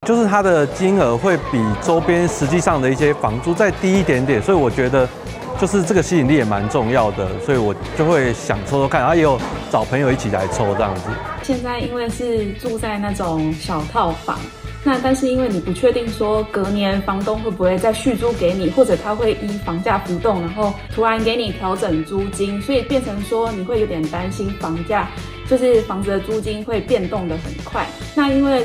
就是它的金额会比周边实际上的一些房租再低一点点，所以我觉得就是这个吸引力也蛮重要的，所以我就会想抽抽看，然后也有找朋友一起来抽这样子。现在因为是住在那种小套房。那但是因为你不确定说隔年房东会不会再续租给你，或者他会依房价浮动，然后突然给你调整租金，所以变成说你会有点担心房价，就是房子的租金会变动得很快。那因为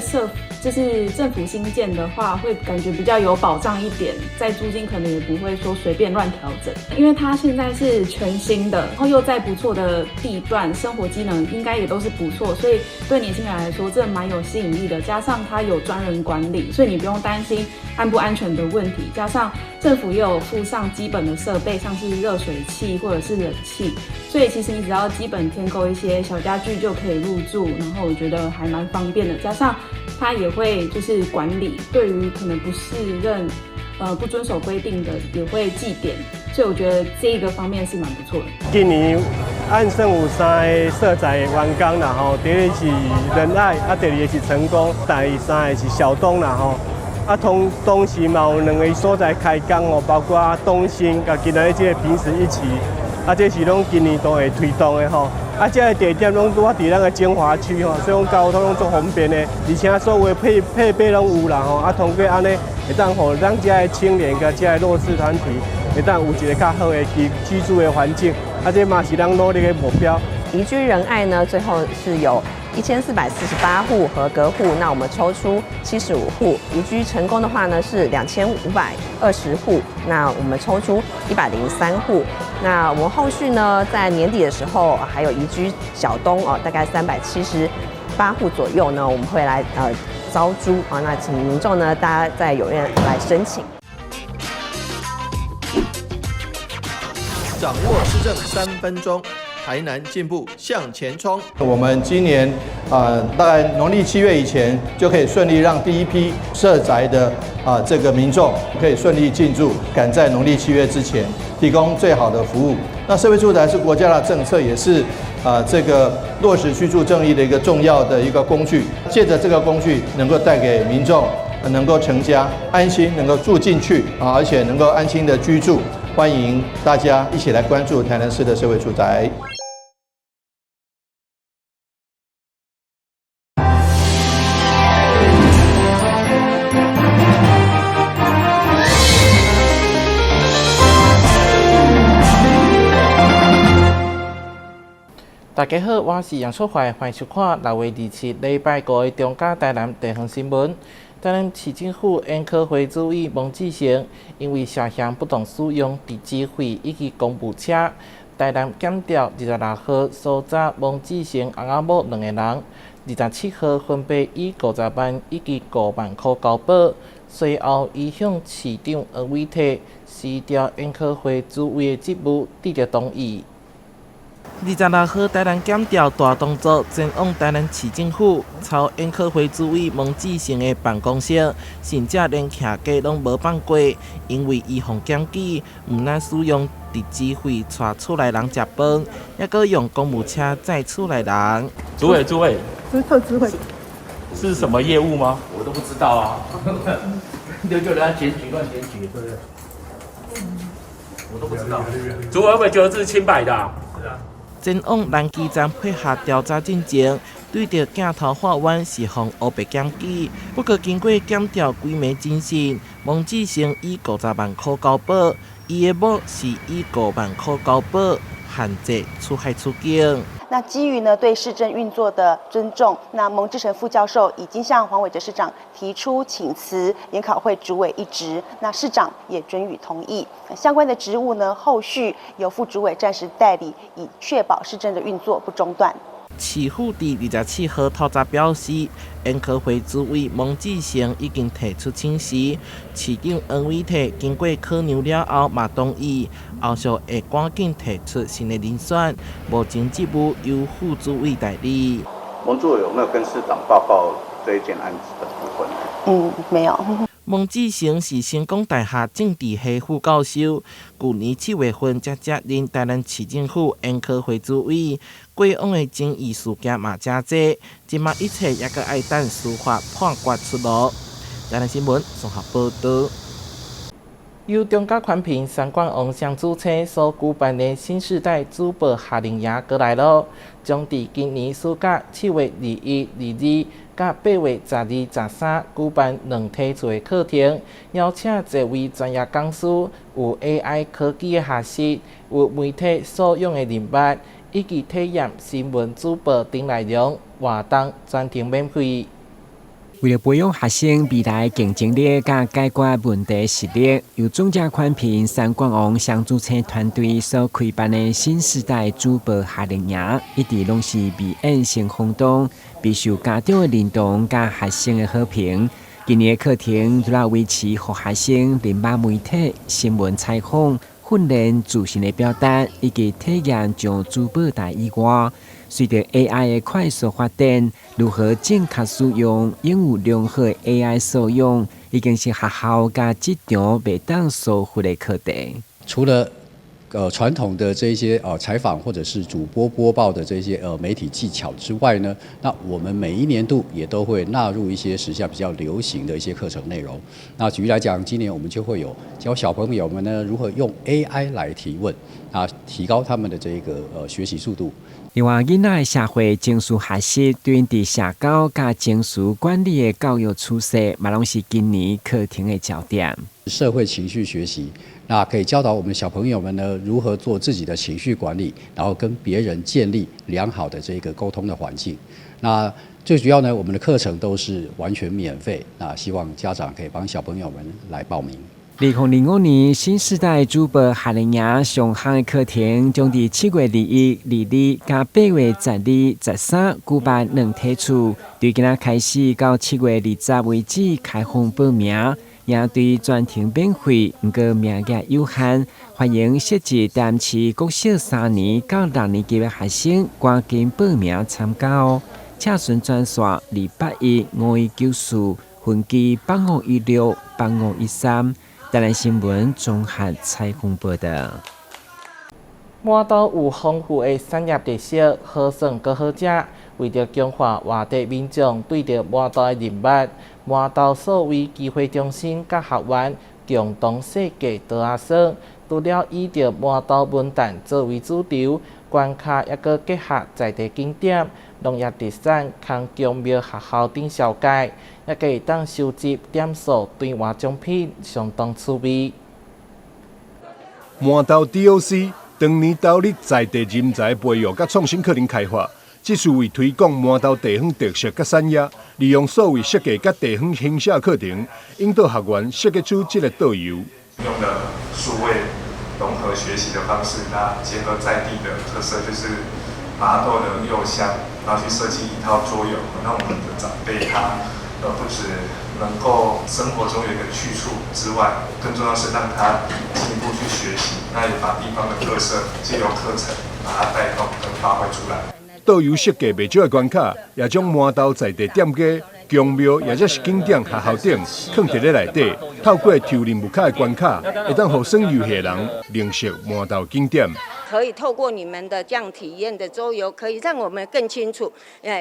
就是政府新建的话，会感觉比较有保障一点，在租金可能也不会说随便乱调整，因为它现在是全新的，然后又在不错的地段，生活机能应该也都是不错，所以对年轻人来说，这蛮有吸引力的。加上它有专人管理，所以你不用担心安不安全的问题。加上政府也有附上基本的设备，像是热水器或者是冷气，所以其实你只要基本添购一些小家具就可以入住，然后我觉得还蛮方便的。加上它也会就是管理，对于可能不适任、不遵守规定的也会记点，所以我觉得这个方面是蛮不错的。今年按胜有3个社宅完工啦吼，第一个是仁爱，第二个是成功，第三个是小东啦吼。同时嘛有2个所在开工哦，包括东兴甲今仔这个平时一起，这是拢今年都会推动的吼。这个地点拢拄伫咱个精华区吼，所以讲交通拢足方便的，而且所有配备拢有啦吼。通过安尼会当互咱这个青年甲这个弱势团体会当有一个较好的居住的环境，这嘛是咱努力的目标。宜居仁爱呢，最后是有1448户合格户，那我们抽出75户，宜居成功的话呢是2520户，那我们抽出103户。那我们后续呢，在年底的时候还有宜居小东大概378户左右呢，我们会来招租那请民众呢，大家在有愿来申请。掌握市政3分钟。台南进步向前冲。我们今年大概农历7月以前就可以顺利让第一批社宅的这个民众可以顺利进驻，赶在农历7月之前提供最好的服务。那社会住宅是国家的政策，也是这个落实居住正义的一个重要的一个工具。借着这个工具，能够带给民众能够成家安心，能够住进去而且能够安心的居住。欢迎大家一起来关注台南市的社会住宅。大家好，我是杨淑怀，欢迎收看6月27礼拜5的中嘉台南地方新闻。台南市政府延科会主委王志成因为涉嫌不当使用地基费以及公务车，台南检调26号搜查王志成翁仔某2个人，27号分别以50万以及5万块交保，随后移向市长黄伟綽辞掉延科会主委的职务，得到同意。26号，台南检调大动作前往台南市政府，朝延科会主委王志成的办公室，甚至连徛架拢无放过，因为伊防检举，毋但使用地基费带厝内人食饭，还阁用公务车载厝内人。主委，主委，是什么业务吗？我都不知道啊，就人家检举乱检举，对不对？我都不知道。主委会不会觉得这是清白的？是啊。前往南基站配合调查进程，对着镜头法院是防黑白检举，不过经过检调几枚精神，王志成以50万块交保，伊的某是以5万块交保，限制出海出境。那基于呢对市政运作的尊重，那蒙志成副教授已经向黄伟哲市长提出请辞研考会主委一职，那市长也准予同意。相关的职务呢，后续由副主委暂时代理，以确保市政的运作不中断。市府伫27号透早表示，延科会主委王志成已经提出请辞，市长黄伟綽经过考量了后嘛同意，后续会赶紧提出新的人选，目前职务由副主委代理。王主委有没有跟市长报告这一件案子的部分？没有。王志成是成功大学政治系副教授，去年7月份才接任台南市政府延科会主委。过往的争议事件嘛真多，即马一切也阁爱等司法判决出炉。台南新闻综合报道。由中嘉宽屏三冠王相主车所举办的新时代珠宝夏令营过来了，将伫今年暑假7月21、22甲8月12、13举办2梯次的课程，邀请多位专业讲师、有 AI 科技的学习、有媒体素养的人物，以及体验新闻珠宝等内容，活动全程免费。为了培养学生未来竞争力甲解决问题实力，由中嘉宽屏三冠王相主车团队所开办的新时代珠宝夏令营，一直拢是未演先轰动，备受家长的认同甲学生的好评。今年的课程除了维持互学生人马媒体、新闻采访、训练自信的表达，以及体验将珠宝带以外，随着 AI 的快速发展，如何正确使用、拥有良好的 AI 素养，已经是学校甲这场袂当疏忽的课题。除了传统的这些采访或者是主播播报的这些媒体技巧之外呢，那我们每一年度也都会纳入一些时下比较流行的一些课程内容。那举例来讲，今年我们就会有教小朋友们呢如何用 AI 来提问，啊，提高他们的这个学习速度。另外，囡仔的社会情绪学习对应伫社交甲情绪管理的教育趋势，嘛拢是今年课程的焦点。社会情绪学习，那可以教导我们小朋友们呢如何做自己的情绪管理，然后跟别人建立良好的这个沟通的环境。那最主要呢，我们的课程都是完全免费，那希望家长可以帮小朋友们来报名。2005年新时代珠宝夏令营上项的课程，将伫7月21、22甲8月12、13举办2梯次，对今仔开始到7月20为止开放报名，也对全程免费，不过名额有限，欢迎设置淡市国小3年到6年级的学生赶紧报名参加哦。洽询专线281-5194，分机8516、8513。台南新闻综合采访报道。满岛有丰富的产业特色，好耍阁好食。为着强化外地民众对着满岛的认识，满岛所谓机会中心甲学员共同设计桌仔耍，除了以着满岛文旦作为主轴，关卡也阁结合在地景点、农业特产、空中庙学校等小街，也可以当收集点数兑换奖品，相当趣味。满岛 DOC 当年投入在地人才培育甲创新课程开发，这是为推广满岛地方特色甲产业，利用所谓设计甲地方形象课程，引导学员设计出这个导游。用的数位融合学习的方式，那结合在地的特色，就是麻豆的柚香，然后去设计一套桌游，让我们的长辈他不止能够生活中有一个去处之外，更重要是让他进一步去学习，那也把地方的特色借由课程把它带动跟发挥出来。导游设计袂少的关卡，也将满岛在地店家、宫庙，也者是景点学校等放伫咧内底，透过抽任务卡的关卡，会当互耍游戏的人认识满岛景点。可以透过你们的这样体验的周游，可以让我们更清楚，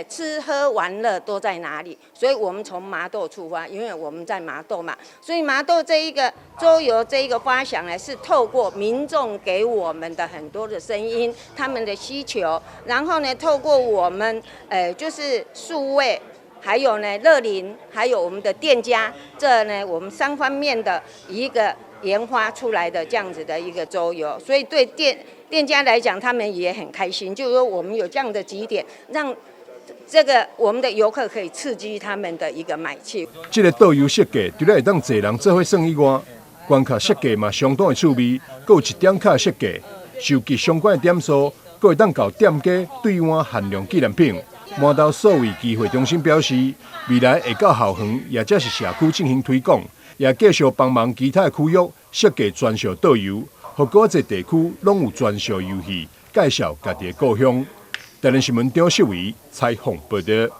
吃喝玩乐都在哪里。所以我们从麻豆出发，因为我们在麻豆嘛，所以麻豆这一个周游这一个发想呢，是透过民众给我们的很多的声音，他们的需求，然后呢，透过我们就是数位。还有呢，乐林，还有我们的店家，这呢，我们3方面的一个研发出来的这样子的一个周游，所以对店家来讲，他们也很开心，就是说我们有这样的几点，让这个我们的游客可以刺激他们的一个买气。这个导游设计除了会当侪人做伙耍以外，关卡设计嘛相当的趣味，还有一点卡设计，收集相关的点数，还会当到店家兑换限量纪念品。满岛所谓机会中心表示，未来会到校园也则是社区进行推广，也继续帮忙其他区域设计专属导游，和各个地区拢有专属游戏介绍家己的故乡。台南新闻张秀伟采访报道。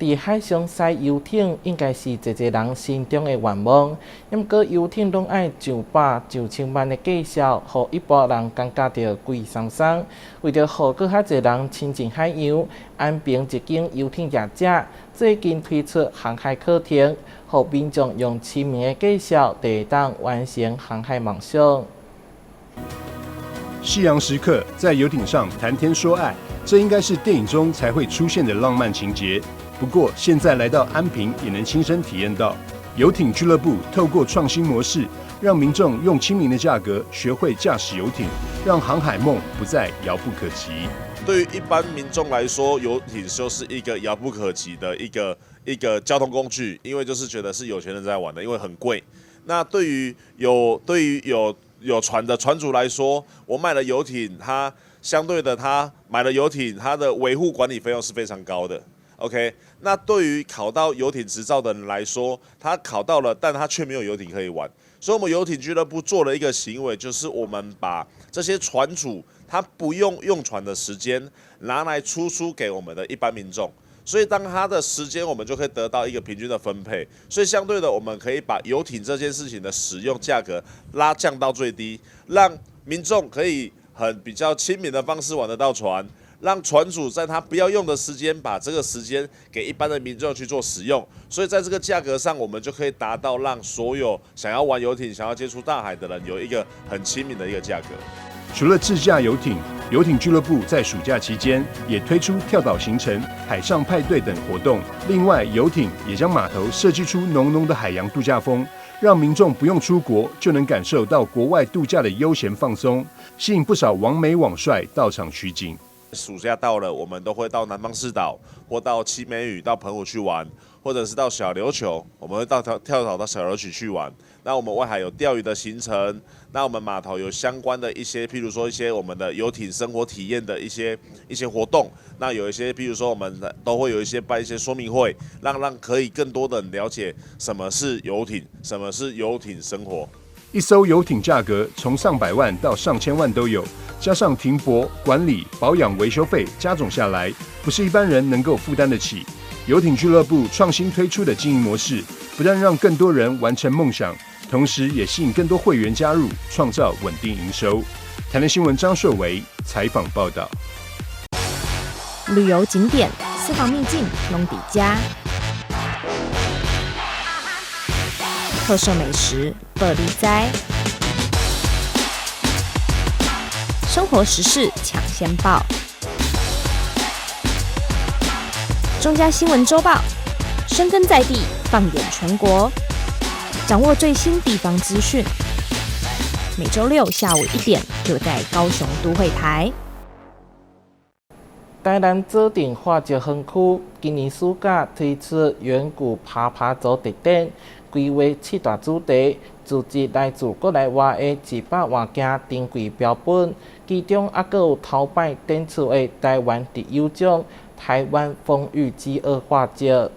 伫海上驶游艇应该是侪人心中的愿望，不过游艇拢爱上百上千万的计销，互一般人感觉到贵松松。为着互更较侪人亲近海洋，安平一间游艇业者最近推出航海课程，互民众用亲民的计销，得当完成航海梦想。夕阳时刻，在游艇上谈天说爱，这应该是电影中才会出现的浪漫情节。不过，现在来到安平，也能亲身体验到。游艇俱乐部透过创新模式，让民众用亲民的价格学会驾驶游艇，让航海梦不再遥不可及。对于一般民众来说，游艇就是一个遥不可及的一个交通工具，因为就是觉得是有钱人在玩的，因为很贵。那对于有船的船主来说，我买了游艇，他相对的他买了游艇，他的维护管理费用是非常高的。OK， 那对于考到游艇执照的人来说，他考到了，但他却没有游艇可以玩。所以，我们游艇俱乐部做了一个行为，就是我们把这些船主他不用船的时间拿来出租给我们的一般民众。所以，当他的时间，我们就可以得到一个平均的分配。所以，相对的，我们可以把游艇这件事情的使用价格拉降到最低，让民众可以比较亲民的方式玩得到船，让船主在他不要用的时间，把这个时间给一般的民众去做使用。所以，在这个价格上，我们就可以达到让所有想要玩游艇、想要接触大海的人有一个很亲民的一个价格。除了自驾游艇，游艇俱乐部在暑假期间也推出跳岛行程、海上派对等活动。另外，游艇也将码头设计出浓浓的海洋度假风，让民众不用出国就能感受到国外度假的悠闲放松，吸引不少网美网帅到场取景。暑假到了，我们都会到南方四岛或到七美屿、到澎湖去玩，或者是到小琉球，我们会到跳岛到小琉球去玩。那我们外海有钓鱼的行程，那我们码头有相关的一些，譬如说一些我们的游艇生活体验的一些活动。那有一些，譬如说我们都会有办一些说明会，让可以更多的人了解什么是游艇，什么是游艇生活。一艘游艇价格从上百万到上千万都有，加上停泊、管理、保养、维修费加总下来，不是一般人能够负担得起。游艇俱乐部创新推出的经营模式，不但让更多人完成梦想，同时也吸引更多会员加入，创造稳定营收。台南新闻张硕维采访报道。旅游景点、私房秘境拢底家，特色美食不离哉，生活时事抢先报。中嘉新闻周报，深耕在地，放眼全国，掌握最新地方资讯。每周六下午1点，就在高雄都会台。台南指定化石园区今年暑假推出远古爬爬走特展，规划7大主题，组织来自国内外的200多件珍贵标本，其中还有头摆展出的台湾特有种台湾丰裕鸡鳄化石。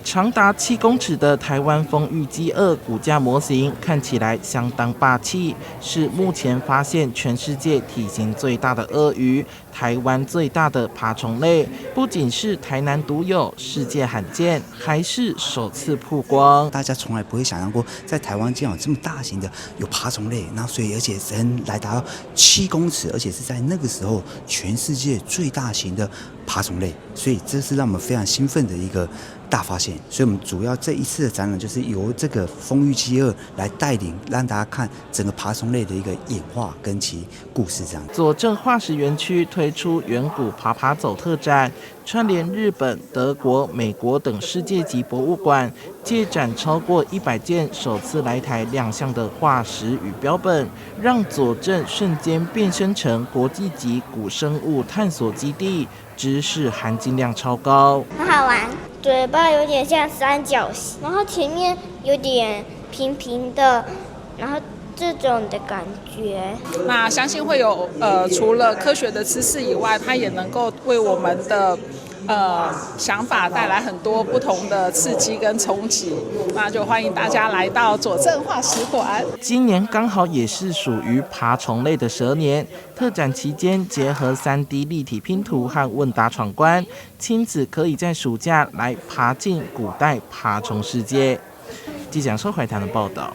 长达7公尺的台湾丰裕鸡鳄骨架模型看起来相当霸气，是目前发现全世界体型最大的鳄鱼，台湾最大的爬虫类，不仅是台南独有、世界罕见，还是首次曝光。大家从来不会想象过，在台湾竟然有这么大型的有爬虫类，然后所以而且人来达到7公尺，而且是在那个时候全世界最大型的爬虫类，所以这是让我们非常兴奋的一个大发现。所以我们主要这一次的展览就是由这个丰裕鸡鳄来带领，让大家看整个爬虫类的一个演化跟其故事这样。左镇化石园区推出远古爬爬走特展，串联日本、德国、美国等世界级博物馆，借展超过100件首次来台亮相的化石与标本，让左镇瞬间变身成国际级古生物探索基地，知识含金量超高。很好玩，嘴巴有点像三角形，然后前面有点平平的，然后这种的感觉。那相信会有除了科学的知识以外，它也能够为我们的想法，带来很多不同的刺激跟冲击。那就欢迎大家来到左镇化石馆。今年刚好也是属于爬虫类的蛇年，特展期间结合3D 立体拼图和问答闯关，亲子可以在暑假来爬进古代爬虫世界。记者收回台的报道。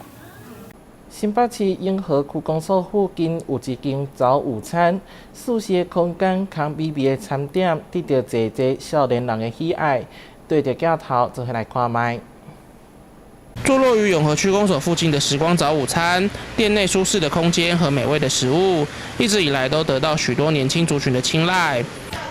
新北市永和区公所附近有一间早午餐，舒适的空间、康美味的餐点，得到侪少年人的喜爱。对着镜头做下来看卖。坐落于永和区公所附近的时光早午餐，店内舒适的空间和美味的食物，一直以来都得到许多年轻族群的青睐。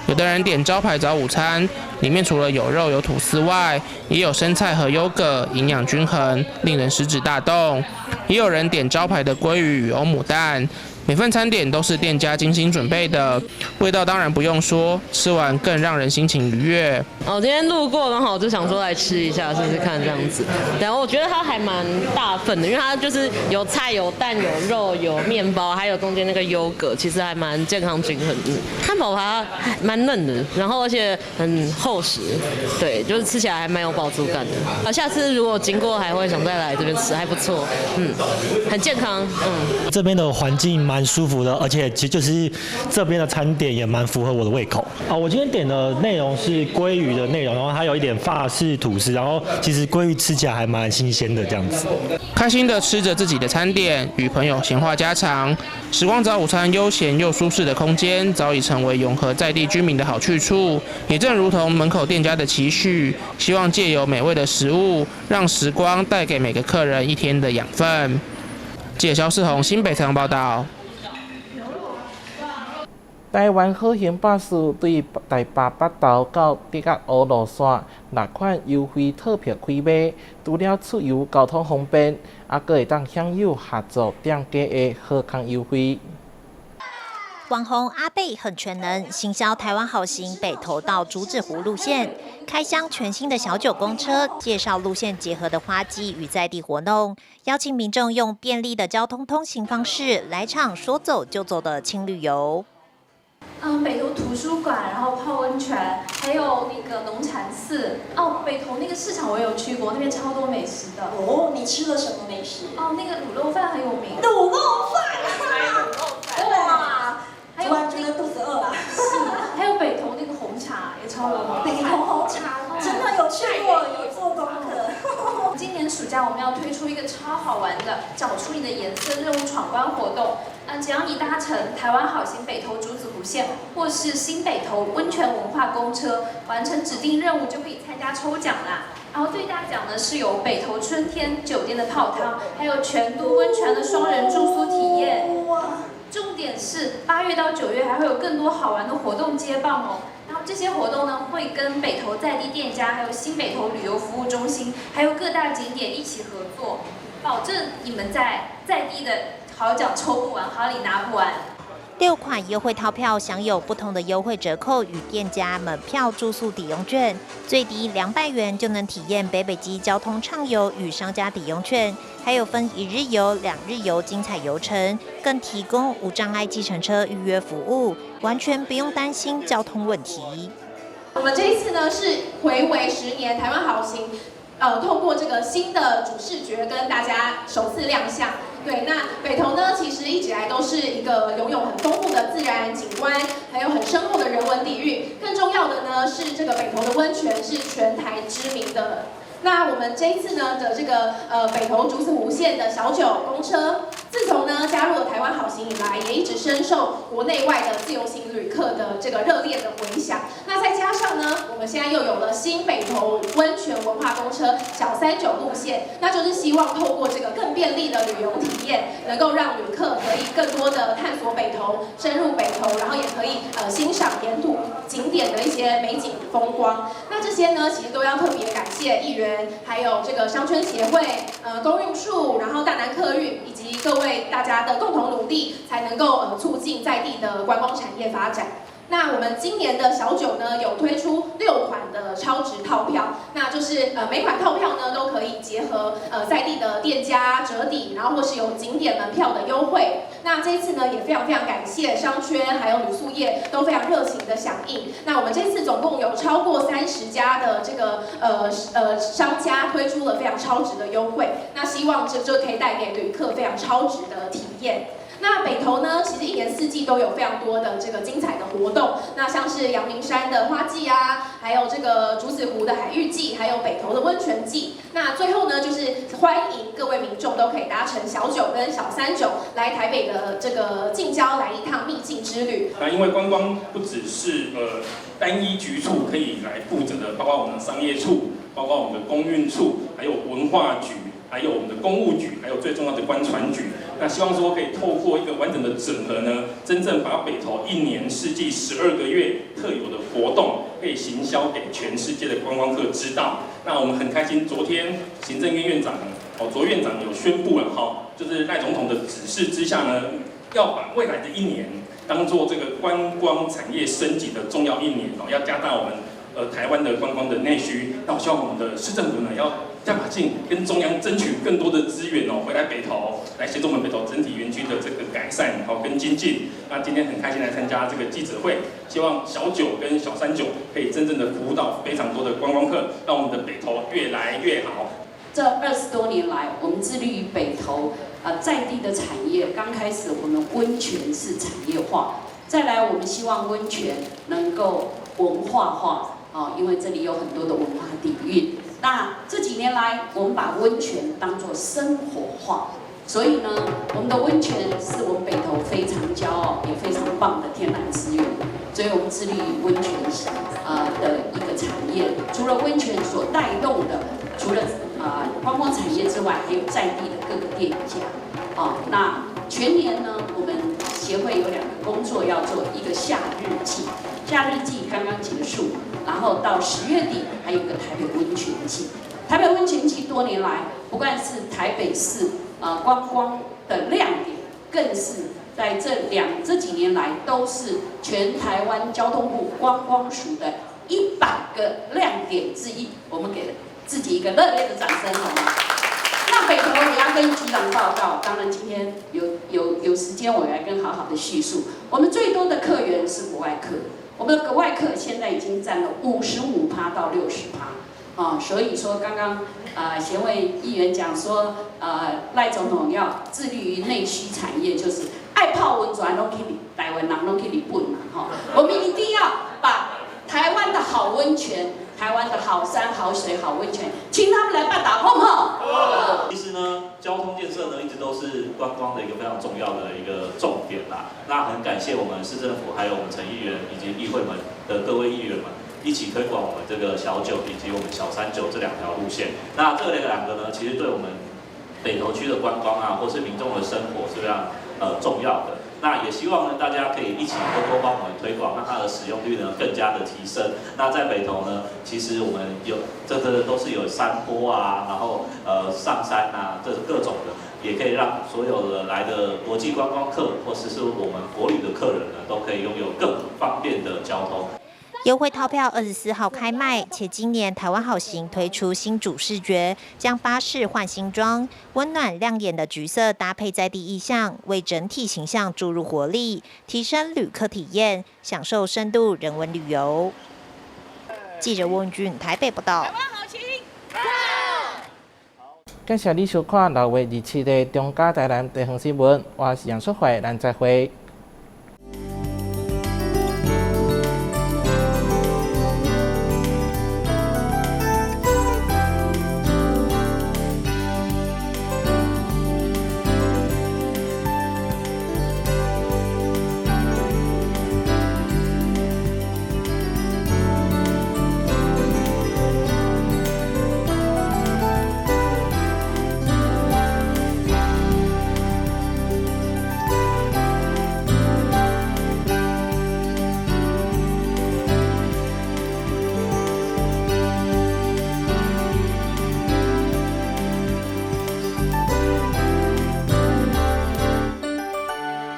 有的人点招牌早午餐，里面除了有肉有吐司外，也有生菜和优格，营养均衡，令人食指大动。也有人点招牌的鲑鱼与欧姆蛋，每份餐点都是店家精心准备的，味道当然不用说，吃完更让人心情愉悦。今天路过刚好就想说来吃一下试试看这样子，然后我觉得它还蛮大份的，因为它就是有菜有蛋有肉有面包，还有中间那个优格，其实还蛮健康均衡的。汉堡它还蛮嫩的，然后而且很厚实，对，就是吃起来还蛮有饱足感的。下次如果经过还会想再来这边吃，还不错，很健康，这边的环境蛮舒服的，而且其实就是这边的餐点也蛮符合我的胃口。我今天点的内容是鲑鱼的内容，然后它有一点法式吐司，然后其实鲑鱼吃起来还蛮新鲜的这样子。开心的吃着自己的餐点，与朋友闲话家常。时光早午餐悠闲又舒适的空间，早已成为永和在地居民的好去处。也正如同门口店家的期许，希望借由美味的食物，让时光带给每个客人一天的养分。记者肖世宏新北采访报道。台湾好行巴士对台北北投到竹角湖路线6款优惠特票开卖，除了出游交通方便，还阁会当享有合作店家的好康优惠。网红阿贝很全能，行销台湾好行北投到竹子湖路线，开箱全新的小九公车，介绍路线结合的花季与在地活动，邀请民众用便利的交通通行方式来场说走就走的轻旅游。北投图书馆，然后泡温泉，还有那个农禅寺。北投那个市场我有去过，那边超多美食的。你吃了什么美食？那个卤肉饭很有名。卤肉饭，哇！突然觉得肚子饿了。还有北投那个红茶也超有名。北投红茶真的有去过，有做功课。今年暑假我们要推出一个超好玩的找出你的颜色任务闯关活动。只要你搭乘台湾好行北投竹子湖线或是新北投温泉文化公车，完成指定任务就可以参加抽奖啦。然后最大奖呢是有北投春天酒店的泡汤，还有全都温泉的双人住宿体验。重点是8月到9月还会有更多好玩的活动接棒哦。然后这些活动呢会跟北投在地店家，还有新北投旅游服务中心，还有各大景点一起合作，保证你们在地的好奖抽不完，好礼拿不完。6款优惠套票享有不同的优惠折扣与店家门票住宿抵用券，最低200元就能体验北北基交通畅游与商家抵用券，还有分1日游、2日游精彩游程，更提供无障碍计程车预约服务，完全不用担心交通问题。我们这一次呢是睽违10年台湾好行，透过这个新的主视觉跟大家首次亮相。对，那北投呢，其实一直以来都是一个拥有很丰富的自然景观，还有很深厚的人文底蕴。更重要的呢，是这个北投的温泉是全台知名的。那我们这一次呢的这个北投竹子湖线的小九公车，自从呢加入了台湾好行以来，也一直深受国内外的自由行旅客的这个热烈的回响。那再加上呢，我们现在又有了新北投温泉文化公车小39路线，那就是希望透过这个更便利的旅游体验，能够让旅客可以更多的探索北投，深入北投，然后也可以欣赏沿途景点的一些美景风光。那这些呢，其实都要特别感谢议员，还有这个商圈协会、公运处，然后大南客运以及各位大家的共同努力，才能够促进在地的观光产业发展。那我们今年的小九呢，有推出6款的超值套票，那就是每款套票呢都可以结合在地的店家折抵，然后或是有景点门票的优惠。那这一次呢，也非常感谢商圈还有旅宿业都非常热情的响应。那我们这次总共有超过30家的这个商家推出了非常超值的优惠，那希望这可以带给旅客非常超值的体验。那北投呢，其实1年4季都有非常多的这个精彩的活动，那像是阳明山的花季啊，还有这个竹子湖的海芋季，还有北投的温泉季。那最后呢，就是欢迎各位民众都可以搭乘小九跟小39来台北的这个近郊来一趟秘境之旅。那因为观光不只是单一局处可以来负责的，包括我们的商业处，包括我们的公运处，还有文化局。还有我们的公务局，还有最重要的观传局，那希望说可以透过一个完整的整合呢，真正把北投1年4季12个月特有的活动，可以行销给全世界的观光客知道。那我们很开心，昨天行政院院长卓院长有宣布了就是赖总统的指示之下呢，要把未来的1年当做这个观光产业升级的重要1年要加大我们台湾的观光的内需。那我希望我们的市政府呢要加把劲，跟中央争取更多的资源回来北投，来协助我们北投整体园区的这个改善跟精进。那今天很开心来参加这个记者会，希望小九跟小39可以真正的服务到非常多的观光客，让我们的北投越来越好。这20多年来，我们致力于北投在地的产业。刚开始我们温泉是产业化，再来我们希望温泉能够文化化因为这里有很多的文化底蕴。那这几年来，我们把温泉当作生活化，所以呢，我们的温泉是我们北投非常骄傲也非常棒的天然资源。所以我们致力于温泉的一个产业。除了温泉所带动的，除了观光产业之外，还有在地的各个店家。那全年呢，我们协会有2个工作要做，一个夏日季，夏日季刚刚结束。然后到10月底还有一个台北温泉季。台北温泉季多年来，不管是台北市观光的亮点，更是在这几年来都是全台湾交通部观光署的100个亮点之一。我们给自己一个热烈的掌声好吗？那北投也要跟局长报告，当然今天有时间我来跟好好的叙述。我们最多的客源是国外客。我们的国外客现在已经占了55%到60%，所以说刚刚协会议员讲说，赖总统要致力于内需产业，就是爱泡温泉都去台湾人都去日本嘛，我们一定要把台湾的好温泉、台湾的好山、好水、好温泉，请他们来办打工其实呢，交通建设呢一直都是观光的一个非常重要的一个重点啦。那很感谢我们市政府，还有我们陈议员以及议会们的各位议员们一起推广我们这个小九以及我们小39这2条路线。那这2个呢，其实对我们北投区的观光或是民众的生活是非常重要的。那也希望呢，大家可以一起多帮我们推广，让它的使用率呢更加的提升。那在北投呢，其实我们这个都是有山坡然后上山这是各种的，也可以让所有的来的国际观光客或是我们国旅的客人呢，都可以拥有更方便的交通。优惠套票24号开卖，且今年台湾好行推出新主视觉，将巴士换新装，温暖亮眼的橘色搭配在地意象，为整体形象注入活力，提升旅客体验，享受深度人文旅游。记者温俊台北报道。感谢你收看6月27日中嘉台南地方新闻，我是杨淑慧，咱再会。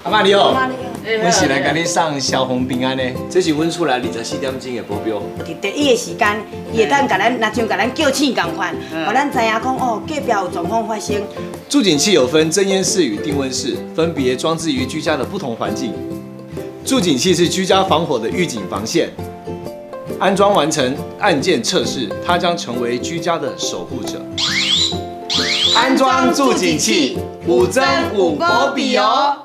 阿妈你好，我是来给你送消防平安的，这是阮厝内24点钟的保镖。伫第一个时间，伊会当甲咱，若像甲咱叫醒共款，互咱知影讲哦，隔壁有状况发生。助警器有分侦烟室与定温室，分别装置于居家的不同环境。助警器是居家防火的预警防线。安装完成按键测试，它将成为居家的守护者。安装助警器，5增5保庇哦。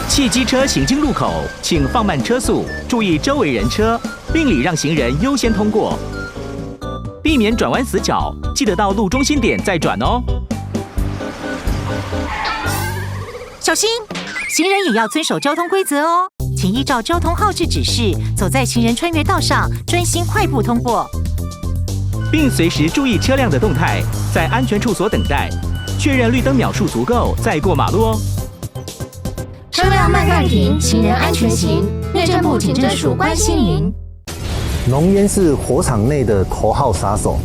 汽机车行经路口，请放慢车速，注意周围人车，并礼让行人优先通过，避免转弯死角。记得到路中心点再转哦。小心！行人也要遵守交通规则哦，请依照交通号志指示，走在行人穿越道上，专心快步通过，并随时注意车辆的动态，在安全处所等待，确认绿灯秒数足够再过马路哦。车辆慢暂停，行人安全行。内政部警政署关心您。浓烟是火场内的头号杀手。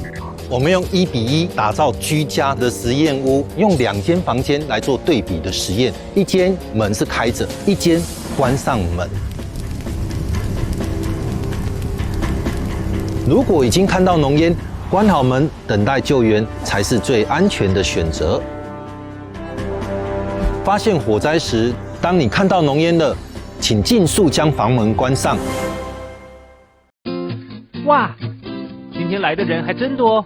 我们用1比1打造居家的实验屋，用2间房间来做对比的实验，一间门是开着，一间关上门。如果已经看到浓烟，关好门，等待救援才是最安全的选择。发现火灾时，当你看到浓烟了，请尽速将房门关上。哇，今天来的人还真多！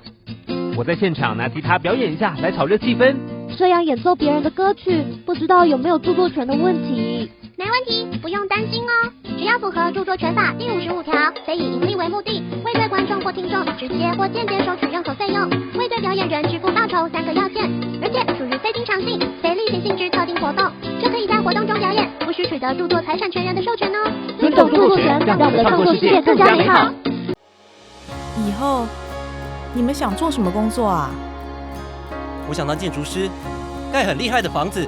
我在现场拿吉他表演一下，来炒热气氛。这样演奏别人的歌曲，不知道有没有著作权的问题？没问题，不用担心哦。只要符合著作权法第55条，非以盈利为目的，未对观众或听众直接或间接收取任何费用，未对表演人支付报酬3个要件，而且属于非经常性、非例行性质特定活动，就可以在活动中表演，不需取得著作财产权人的授权哦。尊重著作权，让我们的创作世界更加美好。以后你们想做什么工作啊？我想当建筑师，盖很厉害的房子。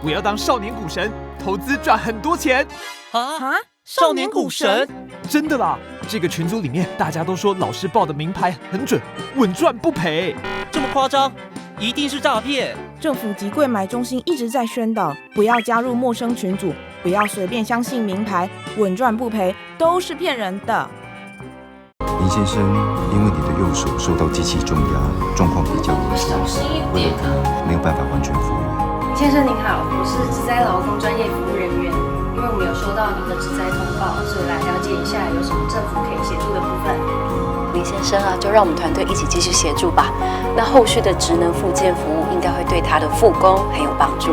我要当少年股神，投资赚很多钱。啊！少年股神？真的啦！这个群组里面大家都说老师报的名牌很准，稳赚不赔。这么夸张？一定是诈骗！政府及柜买中心一直在宣导，不要加入陌生群组，不要随便相信名牌，稳赚不赔都是骗人的。林先生，因为你的右手受到机器重压，状况比较严重，为了他没有办法完全复原。先生您好，我是职灾劳工专业服务人员，因为我们有收到您的职灾通报，所以来了解一下有什么政府可以协助的部分。林先生啊，就让我们团队一起继续协助吧。那后续的职能复健服务应该会对他的复工很有帮助。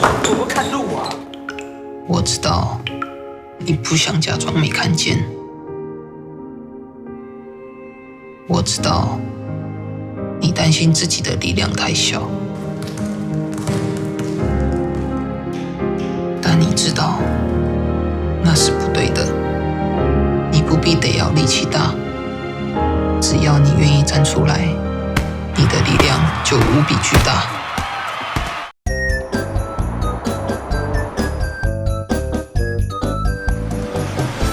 我不看路啊！我知道你不想假装没看见，我知道你担心自己的力量太小，但你知道那是不对的。你不必得要力气大，只要你愿意站出来，你的力量就无比巨大。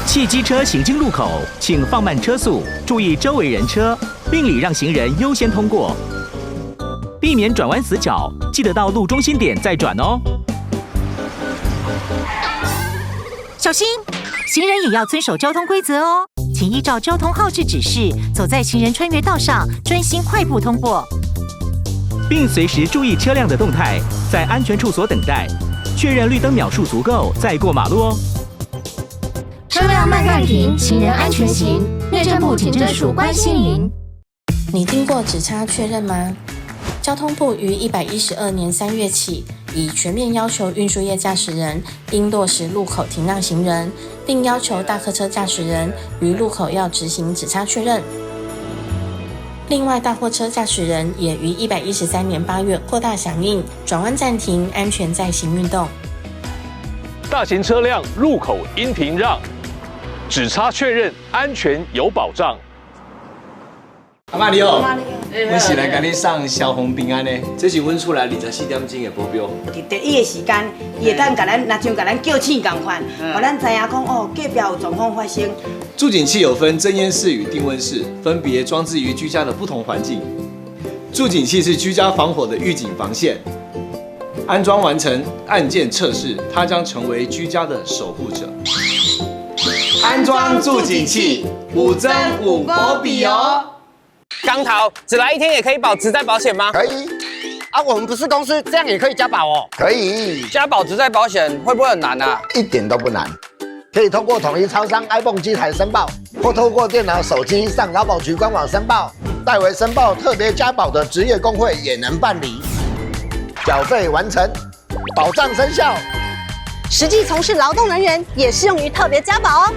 汽机车行经路口，请放慢车速，注意周围人车，并礼让行人优先通过，避免转弯死角。记得到路中心点再转哦。小心！行人也要遵守交通规则哦，请依照交通号志指示，走在行人穿越道上，专心快步通过，并随时注意车辆的动态，在安全处所等待，确认绿灯秒数足够再过马路哦。车辆慢暂停，行人安全行。内政部警政署关心您。你听过只差确认吗？交通部于112年3月起，已全面要求运输业驾驶人应落实路口停让行人，并要求大客车驾驶人于路口要执行只差确认。另外，大货车驾驶人也于113年8月扩大响应转弯暂停、安全再行运动。大型车辆路口应停让，只差确认，安全有保障。阿玛尼奥。我是来给你送消防平安的，这是阮厝内24点钟的保镖。伫第一个时间，伊会当甲咱，若像甲咱叫醒共款，互咱知影讲哦，隔壁有状况发生。助警器有分侦烟室与定温室，分别装置于居家的不同环境。助警器是居家防火的预警防线。安装完成按键测试，它将成为居家的守护者。安装助警器，5增5保比哦。刚桃，只来1天也可以保职灾保险吗？可以。啊，我们不是公司，这样也可以加保哦。可以。加保职灾保险会不会很难啊？一点都不难，可以通过统一超商 iPhone 机台申报，或透过电脑、手机上劳保局官网申报。代为申报特别加保的职业工会也能办理。缴费完成，保障生效。实际从事劳动人员也适用于特别加保哦。